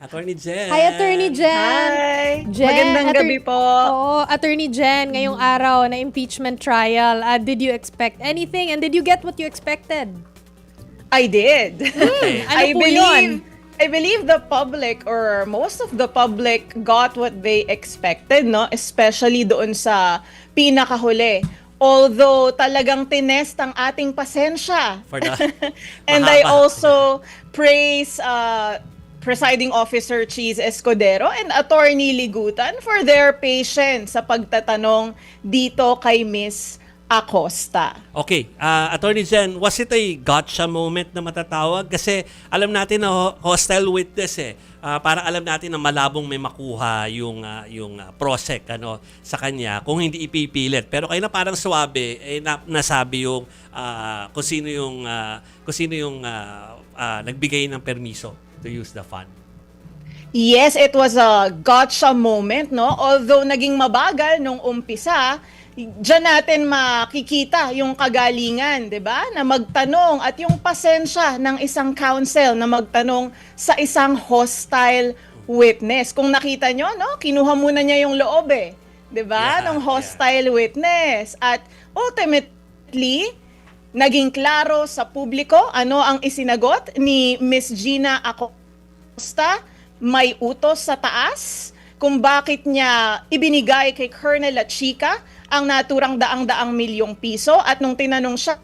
Attorney Jen. Hi, Attorney Jen. Hi! Jen, Magandang gabi po. Oo, Attorney Jen, ngayong araw na impeachment trial, did you expect anything and did you get what you expected? I did. Ano po yun? I believe the public or most of the public got what they expected, no? Especially doon sa pinakahuli. Although talagang tinest ang ating pasensya. For the And I mahaba. also praise Presiding Officer Cheese Escudero and Attorney Ligutan for their patience sa pagtatanong dito kay Miss Acosta. Okay, Attorney Jen, was it a gotcha moment na matatawag? Kasi alam natin na hostile witness para alam natin na malabong may makuha yung prosek sa kanya kung hindi ipipilit. Pero kayo na parang swabe nasabi yung kung sino yung nagbigay ng permiso to use the fund. Yes, it was a gotcha moment, no? Although naging mabagal nung umpisa, diyan natin makikita yung kagalingan, 'di ba? Na magtanong at yung pasensya ng isang counsel na magtanong sa isang hostile witness. Kung nakita nyo, no? Kinuha muna niya yung loob 'di ba? Yeah, Ng hostile witness at ultimately naging klaro sa publiko ano ang isinagot ni Miss Gina Acosta, may utos sa taas kung bakit niya ibinigay kay Colonel Lachica ang naturang daang-daang milyong piso at nung tinanong siya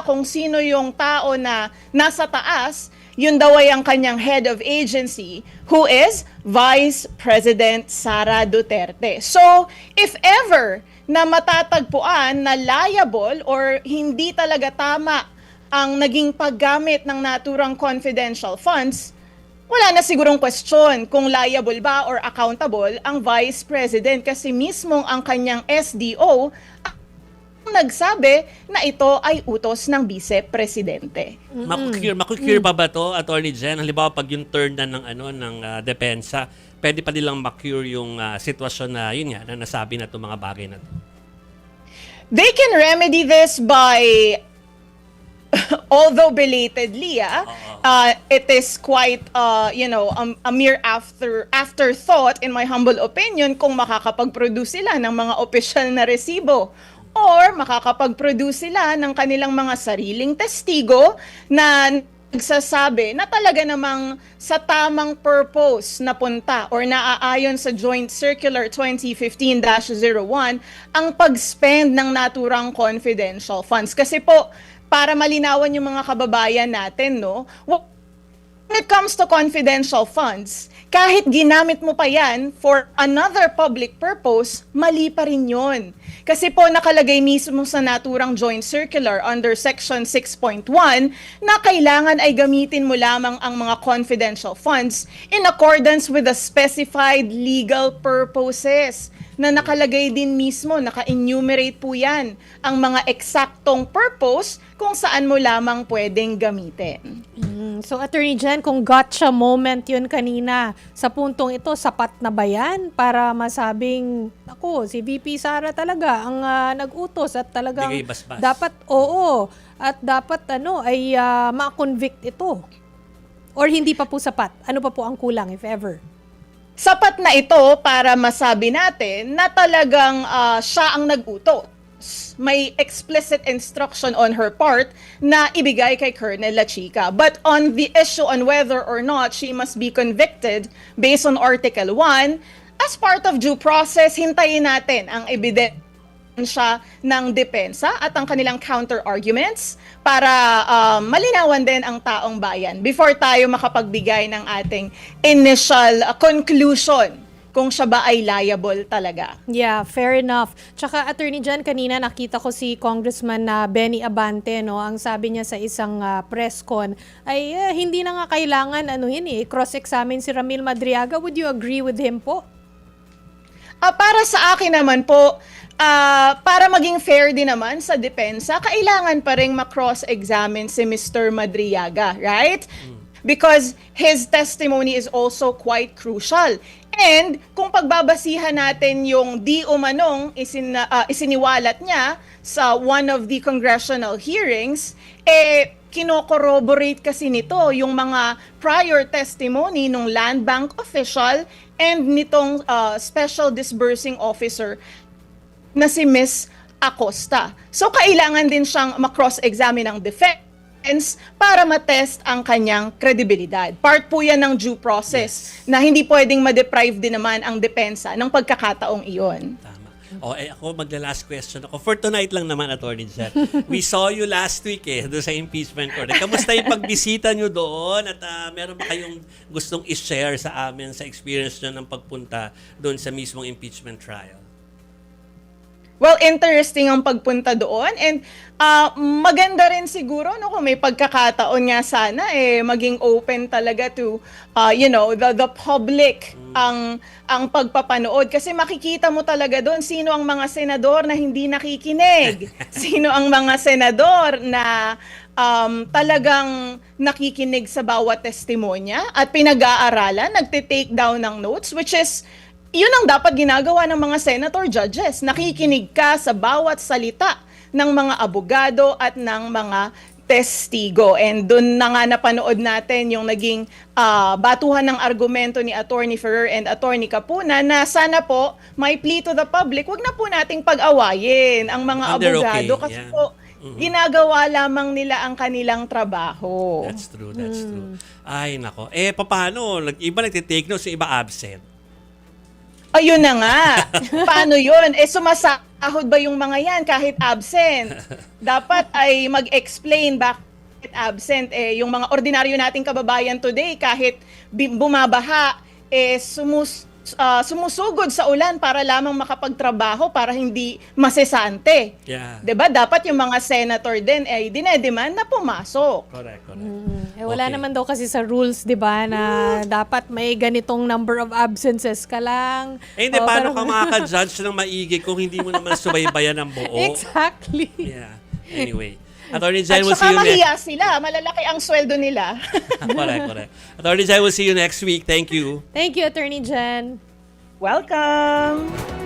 kung sino yung tao na nasa taas, yun daw ay ang kanyang head of agency who is Vice President Sara Duterte. So, if ever na matatagpuan na liable or hindi talaga tama ang naging paggamit ng naturang confidential funds, wala na sigurong question kung liable ba or accountable ang Vice President kasi mismong ang kanyang SDO ang nagsabi na ito ay utos ng Vice Presidente. Makukure pa ba to, Attorney Jen? Halimbawa pag yung turn na ng depensa, pwede pa nilang makure yung sitwasyon na yun nga na nasabi na itong mga bagay na to. They can remedy this by although belatedly, it is quite, a mere afterthought, in my humble opinion, kung makakapag-produce sila ng mga opisyal na resibo or makakapag-produce sila ng kanilang mga sariling testigo na nagsasabi na talaga namang sa tamang purpose na punta or naaayon sa Joint Circular 2015-01 ang pag-spend ng naturang confidential funds. Kasi po, para malinawan yung mga kababayan natin, no? When it comes to confidential funds, kahit ginamit mo pa yan for another public purpose, mali pa rin yun. Kasi po nakalagay mismo sa naturang joint circular under section 6.1 na kailangan ay gamitin mo lamang ang mga confidential funds in accordance with the specified legal purposes na nakalagay din mismo, naka-enumerate po yan ang mga eksaktong purpose kung saan mo lamang pwedeng gamitin. So, Attorney Jen, kung gotcha moment yun kanina, sa puntong ito, sapat na ba yan para masabing, ako, si VP Sara talaga ang nag-utos at talagang Bigay basbas. dapat, oo, at dapat ay ma-convict ito? Or hindi pa po sapat? Ano pa po ang kulang, if ever? Sapat na ito para masabi natin na talagang siya ang nag-utos. May explicit instruction on her part na ibigay kay Colonel Lachica. But on the issue on whether or not she must be convicted based on Article 1, as part of due process, hintayin natin ang ebidensya ng depensa at ang kanilang counter-arguments para malinawan din ang taong bayan before tayo makapagbigay ng ating initial conclusion kung siya ba ay liable talaga. Yeah, fair enough. Tsaka Attorney Jan, kanina nakita ko si Congressman na Benny Abante, no? Ang sabi niya sa isang press con ay hindi na nga kailangan cross-examine si Ramil Madriaga. Would you agree with him po? Para sa akin naman po, para maging fair din naman sa depensa, kailangan pa rin ma-cross-examine si Mr. Madriaga, right? Because his testimony is also quite crucial. And kung pagbabasihan natin yung di umanong isiniwalat niya sa one of the congressional hearings, kino-corroborate kasi nito yung mga prior testimony ng land bank official and nitong special disbursing officer na si Miss Acosta. So kailangan din siyang ma-cross-examine ng defense para matest ang kanyang kredibilidad. Part po yan ng due process na hindi pwedeng ma-deprive din naman ang depensa ng pagkakataong iyon. Tama. Ako magla-last question ako. For tonight lang naman, Attorney Jen. We saw you last week doon sa impeachment court. Kamusta yung pagbisita nyo doon? At meron ba kayong gustong i-share sa amin sa experience nyo ng pagpunta doon sa mismong impeachment trial? Well, interesting ang pagpunta doon and maganda rin siguro no kung may pagkakataon nga sana maging open talaga to the public ang pagpapanood kasi makikita mo talaga doon sino ang mga senador na hindi nakikinig, sino ang mga senador na talagang nakikinig sa bawat testimonya at pinag-aaralan, nagte-take down ng notes, which is yun ang dapat ginagawa ng mga senator judges. Nakikinig ka sa bawat salita ng mga abogado at ng mga testigo. And doon na nga napanood natin yung naging batuhan ng argumento ni Attorney Ferrer and Attorney Capuna na sana po may plea to the public, wag na po nating pag-awayin ang mga abogado kasi po ginagawa lamang nila ang kanilang trabaho. That's true, that's true. Ay, nako. Paano? Iba nagtitake notes, yung iba absent. Ayun na nga. Paano yun? Sumasahod ba yung mga yan kahit absent? Dapat ay mag-explain bakit absent. Yung mga ordinaryo nating kababayan today, kahit bumabaha, sumusugod sa ulan para lamang makapagtrabaho para hindi masesante. Yeah. 'Di ba? Dapat yung mga senator din dinedemand na pumasok. Correct. Wala naman daw kasi sa rules, 'di ba, na dapat may ganitong number of absences ka lang. Hindi, paano ka makaka-judge ng maigi kung hindi mo naman subaybayan ang buo? Exactly. Yeah. Anyway. Attorney At Jen, we'll see saka you next. mahiya sila. Malalaki ang sweldo nila. Correct. Attorney Jen, we'll see you next week. Thank you. Thank you, Attorney Jen. Welcome!